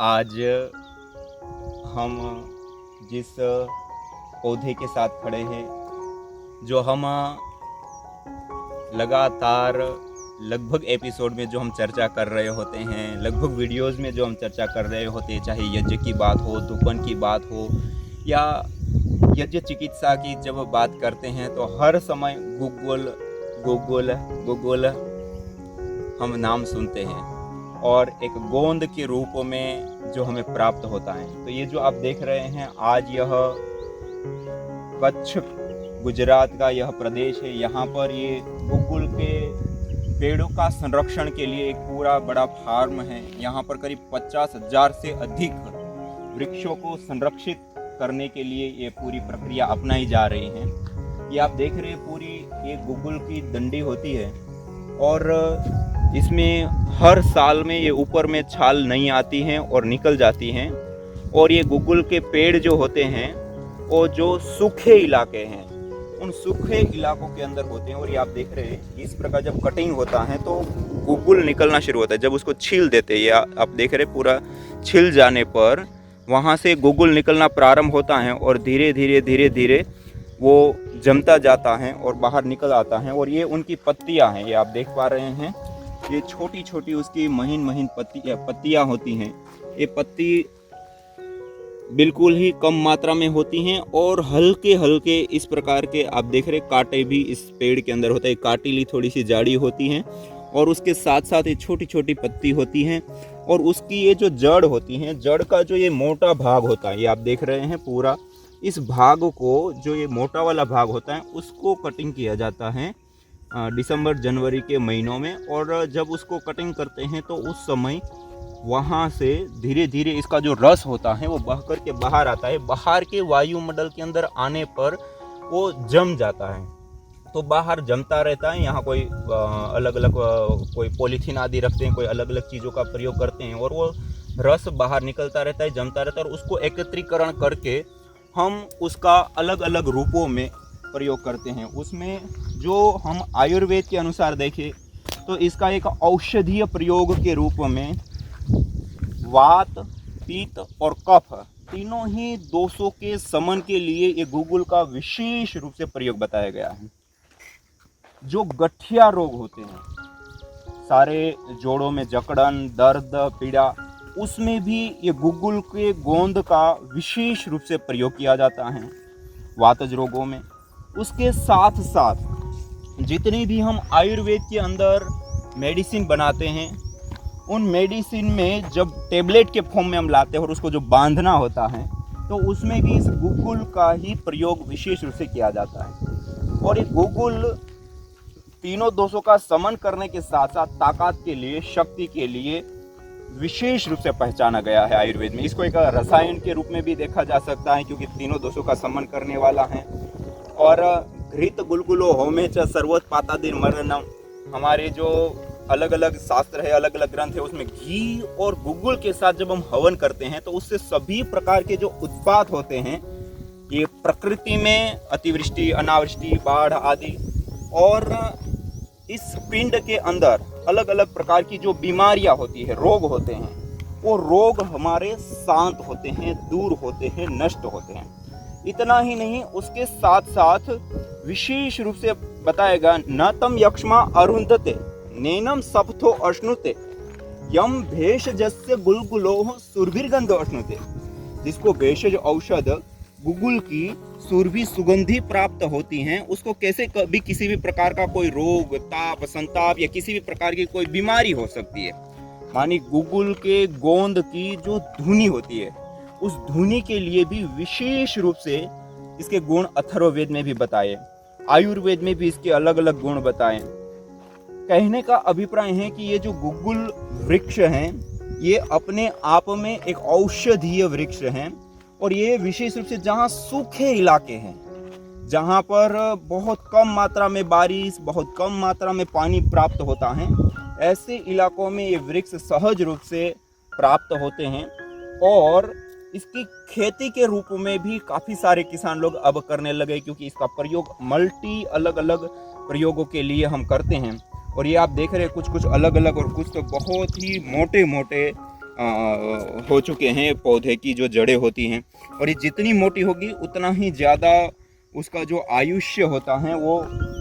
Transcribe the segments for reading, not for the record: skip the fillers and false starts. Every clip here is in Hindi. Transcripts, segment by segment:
आज हम जिस पौधे के साथ खड़े हैं, जो हम लगातार लगभग एपिसोड में जो हम चर्चा कर रहे होते हैं, लगभग वीडियोस में जो हम चर्चा कर रहे होते हैं, चाहे यज्ञ की बात हो, धूपन की बात हो या यज्ञ चिकित्सा की जब बात करते हैं तो हर समय गूगल गूगल गूगल हम नाम सुनते हैं और एक गोंद के रूप में जो हमें प्राप्त होता है। तो ये जो आप देख रहे हैं, आज यह कच्छ गुजरात का यह प्रदेश है। यहाँ पर ये गूगल के पेड़ों का संरक्षण के लिए एक पूरा बड़ा फार्म है। यहाँ पर करीब 50,000 से अधिक वृक्षों को संरक्षित करने के लिए ये पूरी प्रक्रिया अपनाई जा रही है। ये आप देख रहे हैं, पूरी ये गूगल की डंडी होती है और इसमें हर साल में ये ऊपर में छाल नहीं आती हैं और निकल जाती हैं। और ये गूगल के पेड़ जो होते हैं वो जो सूखे इलाके हैं, उन सूखे इलाकों के अंदर होते हैं। और ये आप देख रहे हैं, इस प्रकार जब कटिंग होता है तो गूगल निकलना शुरू होता है। जब उसको छील देते हैं, या आप देख रहे हैं पूरा छिल जाने पर वहाँ से गूगल निकलना प्रारंभ होता है और धीरे धीरे वो जमता जाता है और बाहर निकल आता है। और ये उनकी पत्तियाँ हैं, ये आप देख पा रहे हैं, ये छोटी छोटी उसकी महीन पत्तियाँ होती हैं। ये पत्ती बिल्कुल ही कम मात्रा में होती हैं और हल्के हल्के इस प्रकार के आप देख रहे कांटे भी इस पेड़ के अंदर होता है। कांटीली थोड़ी सी जाड़ी होती हैं और उसके साथ साथ ये छोटी छोटी पत्ती होती हैं। और उसकी ये जो जड़ होती हैं, जड़ का जो ये मोटा भाग होता है, ये आप देख रहे हैं पूरा, इस भाग को, जो ये मोटा वाला भाग होता है, उसको कटिंग किया जाता है दिसंबर जनवरी के महीनों में। और जब उसको कटिंग करते हैं तो उस समय वहाँ से धीरे धीरे इसका जो रस होता है वो बह कर के बाहर आता है। बाहर के वायुमंडल के अंदर आने पर वो जम जाता है, तो बाहर जमता रहता है। यहाँ कोई अलग अलग कोई पॉलीथीन आदि रखते हैं, कोई अलग अलग चीज़ों का प्रयोग करते हैं और वो रस बाहर निकलता रहता है, जमता रहता है। और उसको एकत्रीकरण करके हम उसका अलग अलग रूपों में प्रयोग करते हैं। उसमें जो हम आयुर्वेद के अनुसार देखें तो इसका एक औषधीय प्रयोग के रूप में वात, पित्त और कफ, तीनों ही दोषों के शमन के लिए ये गूगल का विशेष रूप से प्रयोग बताया गया है। जो गठिया रोग होते हैं, सारे जोड़ों में जकड़न, दर्द, पीड़ा, उसमें भी ये गूगल के गोंद का विशेष रूप से प्रयोग किया जाता है वातज रोगों में। उसके साथ साथ जितने भी हम आयुर्वेद के अंदर मेडिसिन बनाते हैं, उन मेडिसिन में जब टेबलेट के फॉर्म में हम लाते हैं और उसको जो बांधना होता है, तो उसमें भी इस गूगल का ही प्रयोग विशेष रूप से किया जाता है। और ये गूगल तीनों दोषों का शमन करने के साथ साथ ताकत के लिए, शक्ति के लिए विशेष रूप से पहचाना गया है आयुर्वेद में। इसको एक रसायन के रूप में भी देखा जा सकता है, क्योंकि तीनों दोषों का शमन करने वाला है। और घृत गुलगुलो होमे च सर्वोत्पातादि मरणम, हमारे जो अलग अलग शास्त्र है, अलग अलग ग्रंथ है, उसमें घी और गूगल के साथ जब हम हवन करते हैं तो उससे सभी प्रकार के जो उत्पात होते हैं, ये प्रकृति में अतिवृष्टि, अनावृष्टि, बाढ़ आदि, और इस पिंड के अंदर अलग अलग प्रकार की जो बीमारियां होती है, रोग होते हैं, वो रोग हमारे शांत होते हैं, दूर होते हैं, नष्ट होते हैं। इतना ही नहीं, उसके साथ साथ विशेष रूप से बताएगा, न तम यक्ष्मा अरुंधते नैनम सप्थो अश्नुते यम भेषजस्य गुलगुलोह सुरभिर्गंध अश्नुते। जिसको भेषज औषध गूगल की सुरभि सुगंधि प्राप्त होती हैं, उसको कैसे कभी किसी भी प्रकार का कोई रोग, ताप, संताप या किसी भी प्रकार की कोई बीमारी हो सकती है। मानी गूगल के गोंद की जो धुनी होती है, उस धुनी के लिए भी विशेष रूप से इसके गुण अथर्ववेद में भी बताए, आयुर्वेद में भी इसके अलग अलग गुण बताए। कहने का अभिप्राय है कि ये जो गूगल वृक्ष हैं, ये अपने आप में एक औषधीय वृक्ष हैं। और ये विशेष रूप से जहाँ सूखे इलाके हैं, जहाँ पर बहुत कम मात्रा में बारिश, बहुत कम मात्रा में पानी प्राप्त होता है, ऐसे इलाकों में ये वृक्ष सहज रूप से प्राप्त होते हैं। और इसकी खेती के रूप में भी काफ़ी सारे किसान लोग अब करने लगे, क्योंकि इसका प्रयोग मल्टी अलग अलग प्रयोगों के लिए हम करते हैं। और ये आप देख रहे हैं कुछ कुछ अलग अलग और कुछ तो बहुत ही मोटे मोटे हो चुके हैं पौधे की जो जड़ें होती हैं, और ये जितनी मोटी होगी उतना ही ज़्यादा उसका जो आयुष्य होता है वो,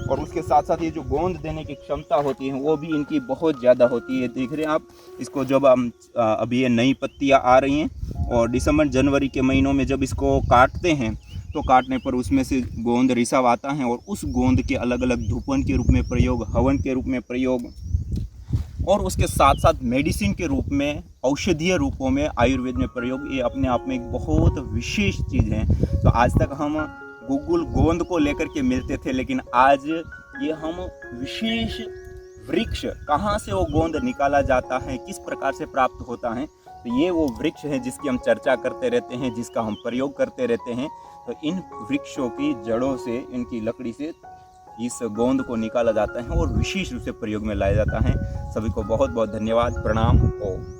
और उसके साथ साथ ये जो गोंद देने की क्षमता होती है वो भी इनकी बहुत ज़्यादा होती है। देख रहे हैं आप इसको, जब हम अभी ये नई पत्तियाँ आ रही हैं और दिसंबर जनवरी के महीनों में जब इसको काटते हैं तो काटने पर उसमें से गोंद रिसाव आता है, और उस गोंद के अलग अलग धूपन के रूप में प्रयोग, हवन के रूप में प्रयोग, और उसके साथ साथ मेडिसिन के रूप में, औषधीय रूपों में, आयुर्वेद में प्रयोग, ये अपने आप में एक बहुत विशेष चीज़ है। तो आज तक हम गूगल गोंद को लेकर के मिलते थे, लेकिन आज ये हम विशेष वृक्ष, कहाँ से वो गोंद निकाला जाता है, किस प्रकार से प्राप्त होता है, तो ये वो वृक्ष है जिसकी हम चर्चा करते रहते हैं, जिसका हम प्रयोग करते रहते हैं। तो इन वृक्षों की जड़ों से, इनकी लकड़ी से इस गोंद को निकाला जाता है और विशेष रूप से प्रयोग में लाया जाता है। सभी को बहुत बहुत धन्यवाद, प्रणाम। ओम।